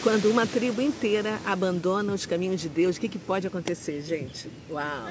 Quando uma tribo inteira abandona os caminhos de Deus, o que pode acontecer, gente? Uau!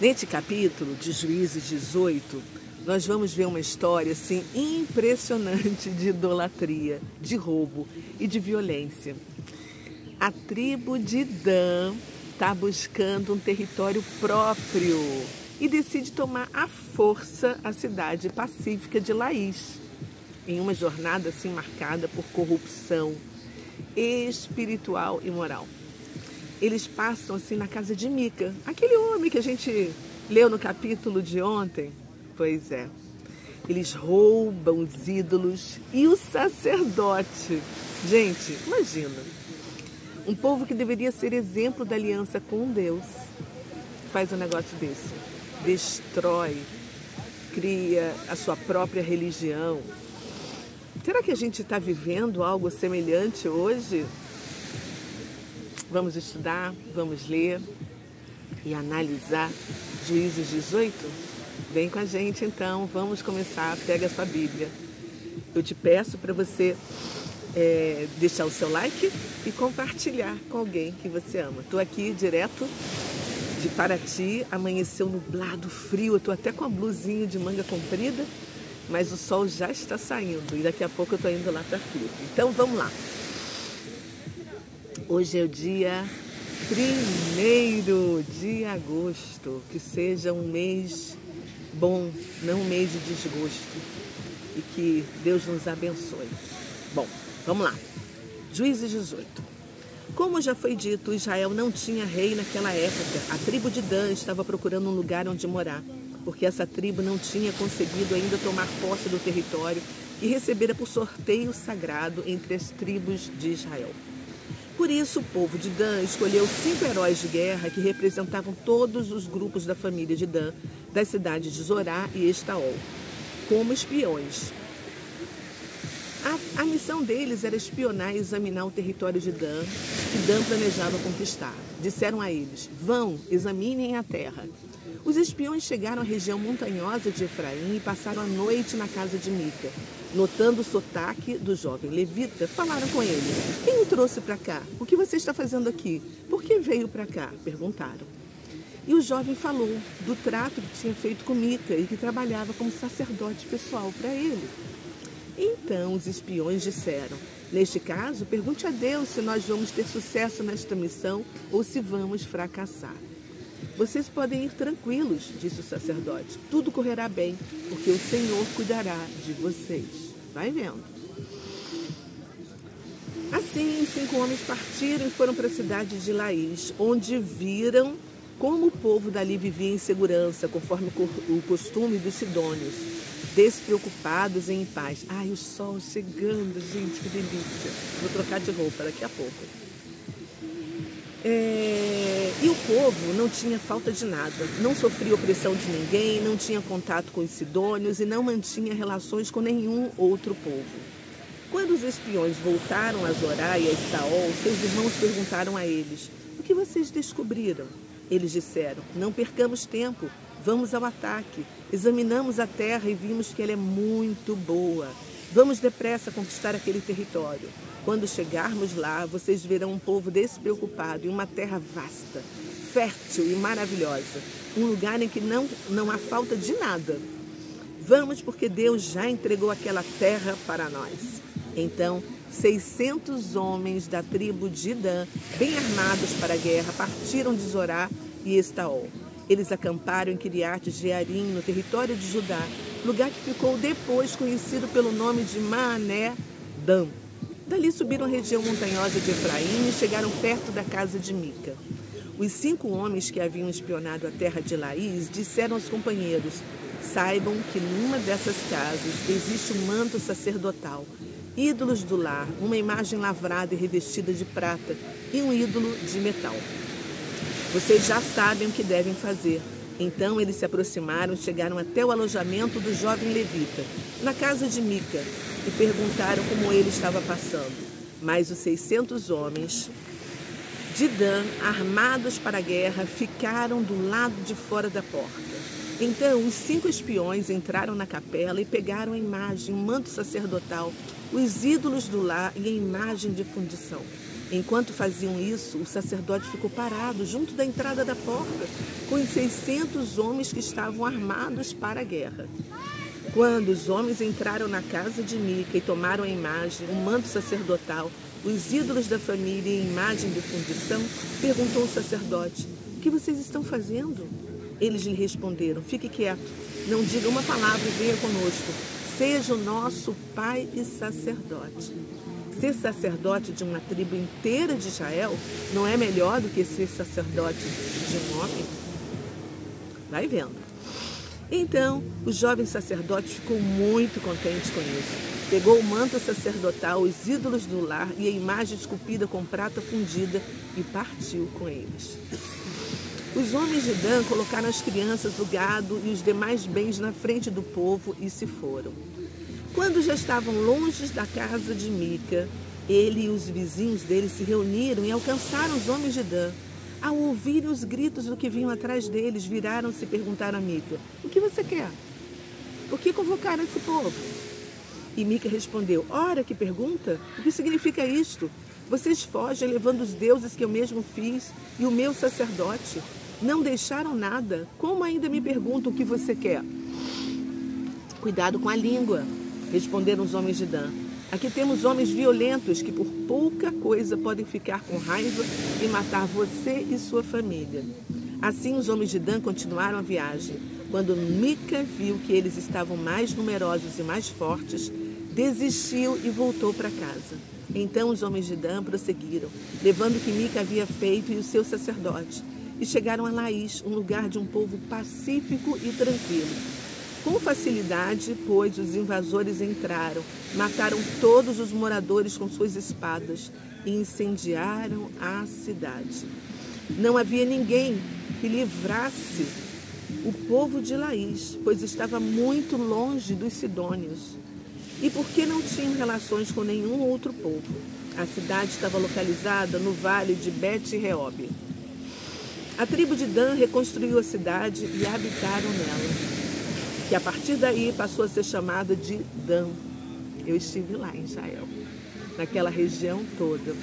Neste capítulo de Juízes 18, nós vamos ver uma história assim impressionante de idolatria, de roubo e de violência. A tribo de Dan está buscando um território próprio e decide tomar à força a cidade pacífica de Laís, em uma jornada assim marcada por corrupção espiritual e moral. Eles passam assim na casa de Mica, aquele homem que a gente leu no capítulo de ontem. Pois é, eles roubam os ídolos e o sacerdote. Gente, imagina, um povo que deveria ser exemplo da aliança com Deus faz um negócio desse, destrói, cria a sua própria religião. Será que a gente está vivendo algo semelhante hoje? Vamos estudar, vamos ler e analisar Juízes 18? Vem com a gente então, vamos começar, pega a sua Bíblia. Eu te peço para você deixar o seu like e compartilhar com alguém que você ama. Estou aqui direto de Paraty, amanheceu nublado, frio, eu estou até com a blusinha de manga comprida, mas o sol já está saindo e daqui a pouco eu estou indo lá para Filipe. Então vamos lá. Hoje é o dia 1º de agosto, que seja um mês bom, não um mês de desgosto, e que Deus nos abençoe. Bom, vamos lá. Juízes 18. Como já foi dito, Israel não tinha rei naquela época. A tribo de Dan estava procurando um lugar onde morar, porque essa tribo não tinha conseguido ainda tomar posse do território que recebera por sorteio sagrado entre as tribos de Israel. Por isso, o povo de Dan escolheu 5 heróis de guerra que representavam todos os grupos da família de Dan, das cidades de Zorá e Estaol, como espiões. A missão deles era espionar e examinar o território de Dan, que Dan planejava conquistar. Disseram a eles: vão, examinem a terra. Os espiões chegaram à região montanhosa de Efraim e passaram a noite na casa de Mica. Notando o sotaque do jovem levita, falaram com ele: quem o trouxe para cá? O que você está fazendo aqui? Por que veio para cá? Perguntaram. E o jovem falou do trato que tinha feito com Mica e que trabalhava como sacerdote pessoal para ele. Então os espiões disseram: neste caso, pergunte a Deus se nós vamos ter sucesso nesta missão ou se vamos fracassar. Vocês podem ir tranquilos, disse o sacerdote. Tudo correrá bem, porque o Senhor cuidará de vocês. Vai vendo. Assim, 5 homens partiram e foram para a cidade de Laís, onde viram como o povo dali vivia em segurança, conforme o costume dos sidônios, despreocupados e em paz. Ai, o sol chegando, gente, que delícia. Vou trocar de roupa daqui a pouco. E o povo não tinha falta de nada, não sofria opressão de ninguém, não tinha contato com os sidônios e não mantinha relações com nenhum outro povo. Quando os espiões voltaram a Zorá e a Estaol, seus irmãos perguntaram a eles: o que vocês descobriram? Eles disseram: não percamos tempo, vamos ao ataque. Examinamos a terra e vimos que ela é muito boa. Vamos depressa conquistar aquele território. Quando chegarmos lá, vocês verão um povo despreocupado e uma terra vasta, fértil e maravilhosa. Um lugar em que não há falta de nada. Vamos, porque Deus já entregou aquela terra para nós. Então, 600 homens da tribo de Dan, bem armados para a guerra, partiram de Zorá e Estaol. Eles acamparam em Kiriat Jearim, no território de Judá, lugar que ficou depois conhecido pelo nome de Maané Dan. Dali subiram a região montanhosa de Efraim e chegaram perto da casa de Mica. Os 5 homens que haviam espionado a terra de Laís disseram aos companheiros: saibam que numa dessas casas existe um manto sacerdotal, ídolos do lar, uma imagem lavrada e revestida de prata e um ídolo de metal. Vocês já sabem o que devem fazer. Então eles se aproximaram e chegaram até o alojamento do jovem levita, na casa de Mica, e perguntaram como ele estava passando. Mas os 600 homens de Dan, armados para a guerra, ficaram do lado de fora da porta. Então os 5 espiões entraram na capela e pegaram a imagem, o manto sacerdotal, os ídolos do lar e a imagem de fundição. Enquanto faziam isso, o sacerdote ficou parado junto da entrada da porta, com os 600 homens que estavam armados para a guerra. Quando os homens entraram na casa de Mica e tomaram a imagem, o manto sacerdotal, os ídolos da família e a imagem de fundição, perguntou o sacerdote: "O que vocês estão fazendo?" Eles lhe responderam: "Fique quieto, não diga uma palavra e venha conosco. Seja o nosso pai e sacerdote." Ser sacerdote de uma tribo inteira de Israel não é melhor do que ser sacerdote de um homem? Vai vendo. Então, o jovem sacerdote ficou muito contente com isso. Pegou o manto sacerdotal, os ídolos do lar e a imagem esculpida com prata fundida e partiu com eles. Os homens de Dan colocaram as crianças, o gado e os demais bens na frente do povo e se foram. Quando já estavam longe da casa de Mica, ele e os vizinhos dele se reuniram e alcançaram os homens de Dan. Ao ouvirem os gritos do que vinham atrás deles, viraram-se e perguntaram a Mica: "O que você quer? Por que convocaram esse povo?" E Mica respondeu: "Ora, que pergunta! O que significa isto? Vocês fogem levando os deuses que eu mesmo fiz e o meu sacerdote. Não deixaram nada. Como ainda me perguntam o que você quer?" "Cuidado com a língua", responderam os homens de Dan. "Aqui temos homens violentos que por pouca coisa podem ficar com raiva e matar você e sua família." Assim os homens de Dan continuaram a viagem. Quando Mica viu que eles estavam mais numerosos e mais fortes, desistiu e voltou para casa. Então os homens de Dan prosseguiram, levando o que Mica havia feito e o seu sacerdote, e chegaram a Laís, um lugar de um povo pacífico e tranquilo. Com facilidade, pois, os invasores entraram, mataram todos os moradores com suas espadas e incendiaram a cidade. Não havia ninguém que livrasse o povo de Laís, pois estava muito longe dos sidônios. E porque não tinham relações com nenhum outro povo. A cidade estava localizada no vale de Bet-Reob. A tribo de Dan reconstruiu a cidade e habitaram nela, que a partir daí passou a ser chamada de Dan. Eu estive lá em Israel, naquela região toda.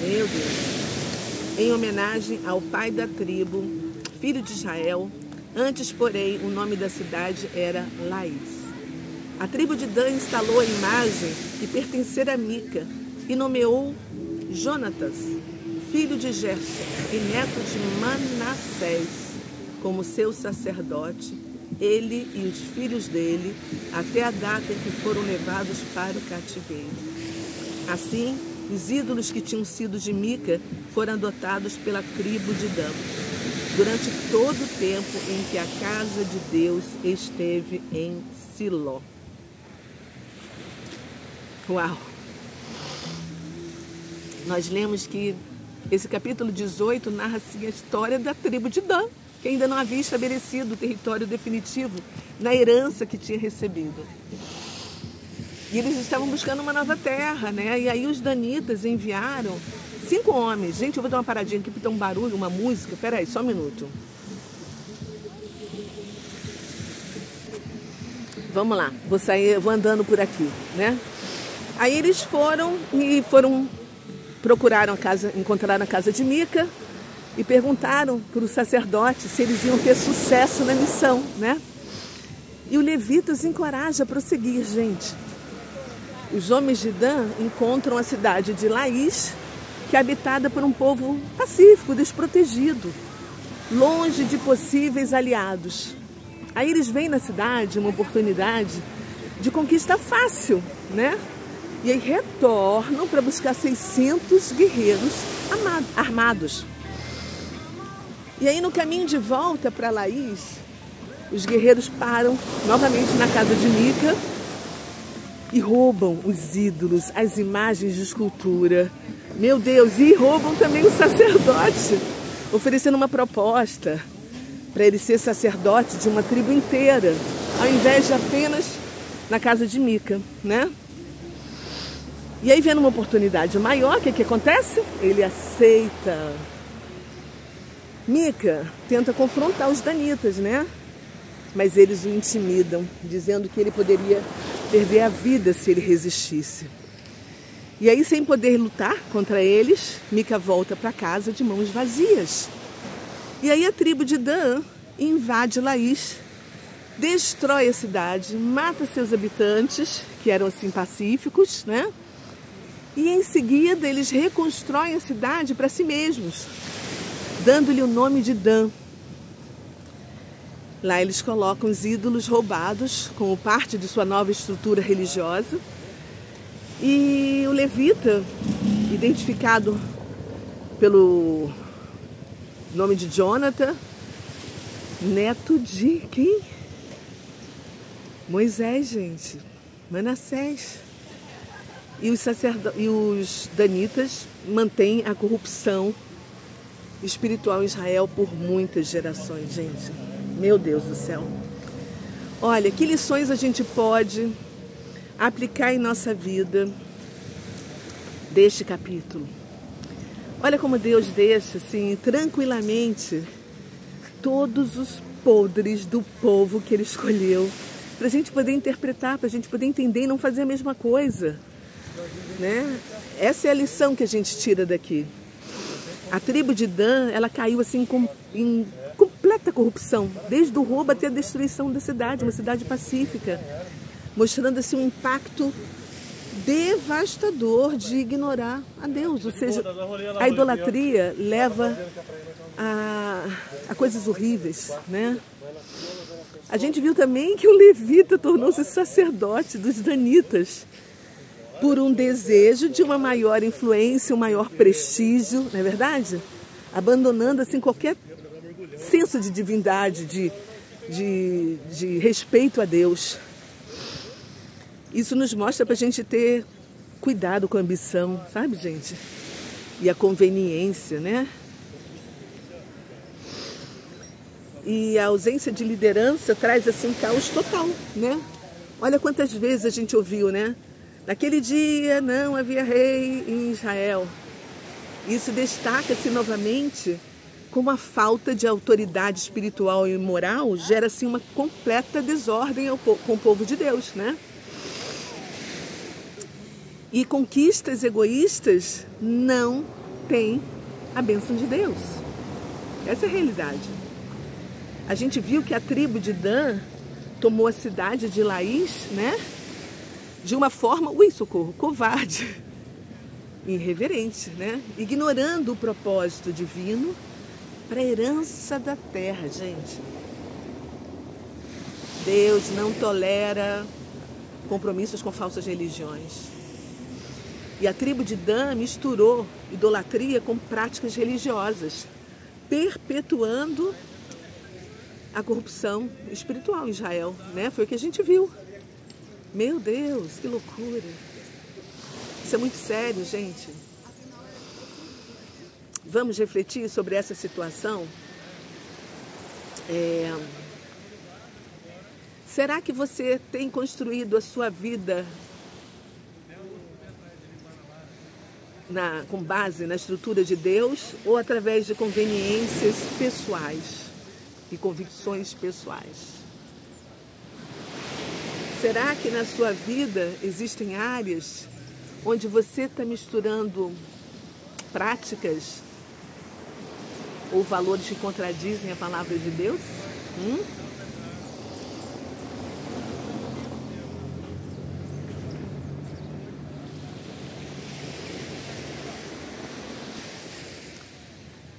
Meu Deus! Em homenagem ao pai da tribo, filho de Israel. Antes, porém, o nome da cidade era Laís. A tribo de Dan instalou a imagem que pertencera a Mica e nomeou Jonatas, filho de Gerson e neto de Manassés, como seu sacerdote, ele e os filhos dele, até a data em que foram levados para o cativeiro. Assim, os ídolos que tinham sido de Mica foram adotados pela tribo de Dan, durante todo o tempo em que a casa de Deus esteve em Siló. Uau! Nós lemos que esse capítulo 18 narra assim, a história da tribo de Dan, que ainda não havia estabelecido o território definitivo na herança que tinha recebido. E eles estavam buscando uma nova terra, né? E aí os danitas enviaram 5 homens. Gente, eu vou dar uma paradinha aqui porque tem um barulho, uma música. Peraí, só um minuto. Vamos lá, vou andando por aqui, né? Aí eles procuraram encontraram a casa de Mica e perguntaram para o sacerdote se eles iam ter sucesso na missão, né? E o levita os encoraja a prosseguir, gente. Os homens de Dan encontram a cidade de Laís, que é habitada por um povo pacífico, desprotegido, longe de possíveis aliados. Aí eles veem na cidade uma oportunidade de conquista fácil, né? E aí retornam para buscar 600 guerreiros armados. E aí no caminho de volta para Laís, os guerreiros param novamente na casa de Mica e roubam os ídolos, as imagens de escultura. Meu Deus, e roubam também o sacerdote, oferecendo uma proposta para ele ser sacerdote de uma tribo inteira, ao invés de apenas na casa de Mica, né? E aí, vendo uma oportunidade maior, o que acontece? Ele aceita. Mica tenta confrontar os danitas, né? mas eles o intimidam, dizendo que ele poderia perder a vida se ele resistisse. E aí, sem poder lutar contra eles, Mica volta para casa de mãos vazias. E aí a tribo de Dan invade Laís, destrói a cidade, mata seus habitantes, que eram assim pacíficos, né? E em seguida eles reconstroem a cidade para si mesmos, dando-lhe o nome de Dan. Lá eles colocam os ídolos roubados como parte de sua nova estrutura religiosa. E o levita, identificado pelo nome de Jonathan, neto de quem? Moisés, gente. Manassés. E os danitas mantêm a corrupção espiritual em Israel por muitas gerações, gente. Meu Deus do céu. Olha, que lições a gente pode aplicar em nossa vida deste capítulo? Olha como Deus deixa, assim, tranquilamente todos os podres do povo que Ele escolheu, para a gente poder interpretar, para a gente poder entender e não fazer a mesma coisa, né? Essa é a lição que a gente tira daqui. A tribo de Dan, ela caiu assim em completa corrupção, desde o roubo até a destruição da cidade, uma cidade pacífica, mostrando assim um impacto devastador de ignorar a Deus. Ou seja, a idolatria leva a coisas horríveis, né? A gente viu também que o levita tornou-se sacerdote dos danitas por um desejo de uma maior influência, um maior prestígio, não é verdade? Abandonando assim qualquer senso de divindade, de respeito a Deus. Isso nos mostra para a gente ter cuidado com a ambição, sabe, gente? E a conveniência, né? E a ausência de liderança traz, assim, caos total, né? Olha quantas vezes a gente ouviu, né? Naquele dia não havia rei em Israel. Isso destaca-se novamente como a falta de autoridade espiritual e moral gera, assim, uma completa desordem com o povo de Deus, né? E conquistas egoístas não têm a bênção de Deus. Essa é a realidade. A gente viu que a tribo de Dan tomou a cidade de Laís, né? De uma forma, covarde, irreverente, né? Ignorando o propósito divino para a herança da terra, gente. Deus não tolera compromissos com falsas religiões. E a tribo de Dan misturou idolatria com práticas religiosas, perpetuando a corrupção espiritual em Israel, né? Foi o que a gente viu. Meu Deus, que loucura. Isso é muito sério, gente. Vamos refletir sobre essa situação? Será que você tem construído a sua vida com base na estrutura de Deus ou através de conveniências pessoais e convicções pessoais? Será que na sua vida existem áreas onde você está misturando práticas ou valores que contradizem a palavra de Deus?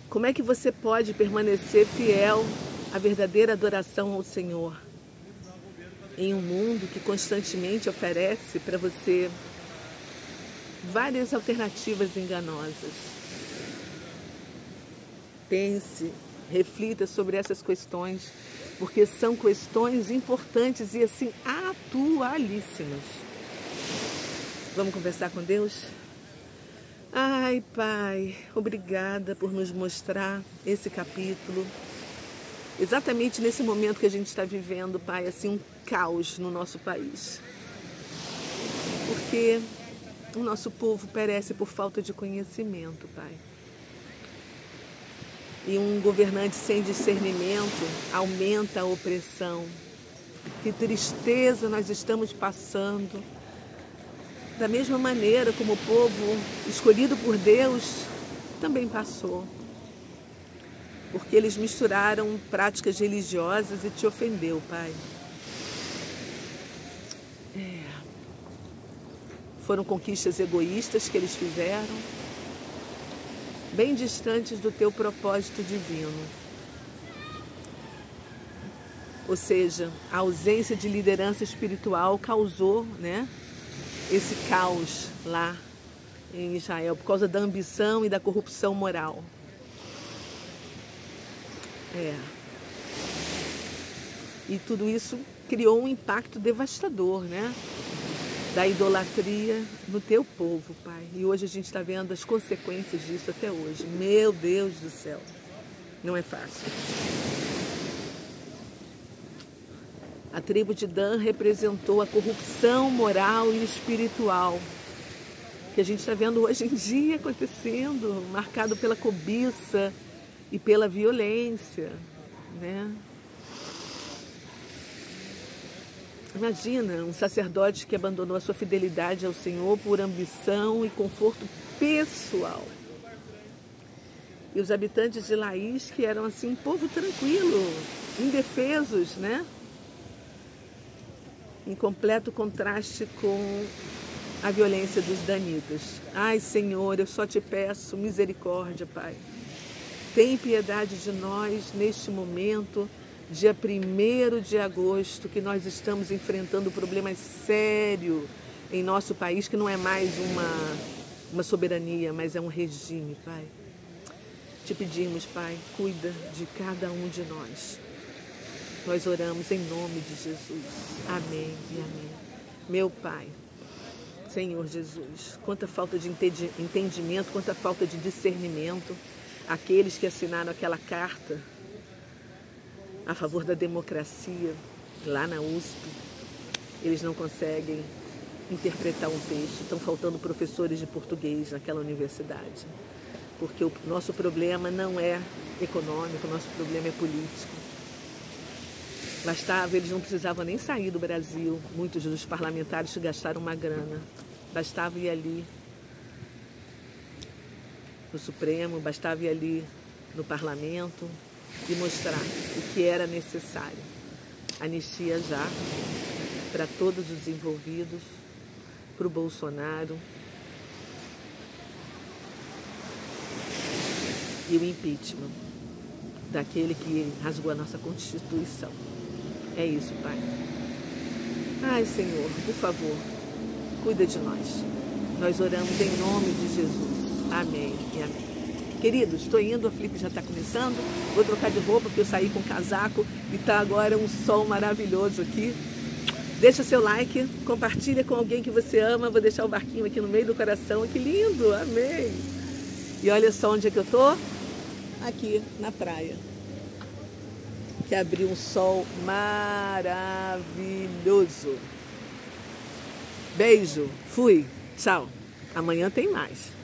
Como é que você pode permanecer fiel à verdadeira adoração ao Senhor em um mundo que constantemente oferece para você várias alternativas enganosas? Pense, reflita sobre essas questões, porque são questões importantes e assim atualíssimas. Vamos conversar com Deus? Ai, Pai, obrigada por nos mostrar esse capítulo. Exatamente nesse momento que a gente está vivendo, Pai, assim, um caos no nosso país. Porque o nosso povo perece por falta de conhecimento, Pai. E um governante sem discernimento aumenta a opressão. Que tristeza nós estamos passando. Da mesma maneira como o povo escolhido por Deus também passou. Porque eles misturaram práticas religiosas e te ofendeu, Pai. Foram conquistas egoístas que eles fizeram, bem distantes do teu propósito divino. Ou seja, a ausência de liderança espiritual causou, esse caos lá em Israel, por causa da ambição e da corrupção moral. E tudo isso criou um impacto devastador, da idolatria no teu povo, Pai. E hoje a gente está vendo as consequências disso até hoje. Meu Deus do céu, não é fácil. A tribo de Dan representou a corrupção moral e espiritual que a gente está vendo hoje em dia acontecendo, marcado pela cobiça e pela violência, Imagina um sacerdote que abandonou a sua fidelidade ao Senhor por ambição e conforto pessoal. E os habitantes de Laís, que eram assim um povo tranquilo, indefesos, em completo contraste com a violência dos danitas. Ai, Senhor, eu só te peço misericórdia, Pai. Tem piedade de nós neste momento, dia 1º de agosto, que nós estamos enfrentando problemas sérios em nosso país, que não é mais uma soberania, mas é um regime, Pai. Te pedimos, Pai, cuida de cada um de nós. Nós oramos em nome de Jesus. Amém e amém. Meu Pai, Senhor Jesus, quanta falta de entendimento, quanta falta de discernimento. Aqueles que assinaram aquela carta a favor da democracia, lá na USP, eles não conseguem interpretar um texto. Estão faltando professores de português naquela universidade. Porque o nosso problema não é econômico, o nosso problema é político. Bastava, eles não precisavam nem sair do Brasil, muitos dos parlamentares gastaram uma grana. Bastava ir ali no Supremo, bastava ir ali no Parlamento e mostrar o que era necessário. Anistia já para todos os envolvidos, para o Bolsonaro e o impeachment daquele que rasgou a nossa Constituição. É isso, Pai. Ai, Senhor, por favor, cuida de nós. Nós oramos em nome de Jesus. Amém e amém. Queridos, estou indo, a Flip já está começando. Vou trocar de roupa porque eu saí com casaco e está agora um sol maravilhoso aqui. Deixa seu like, compartilha com alguém que você ama. Vou deixar o barquinho aqui no meio do coração. Que lindo, amém. E olha só onde é que eu tô. Aqui na praia. Que abriu um sol maravilhoso. Beijo, fui, tchau. Amanhã tem mais.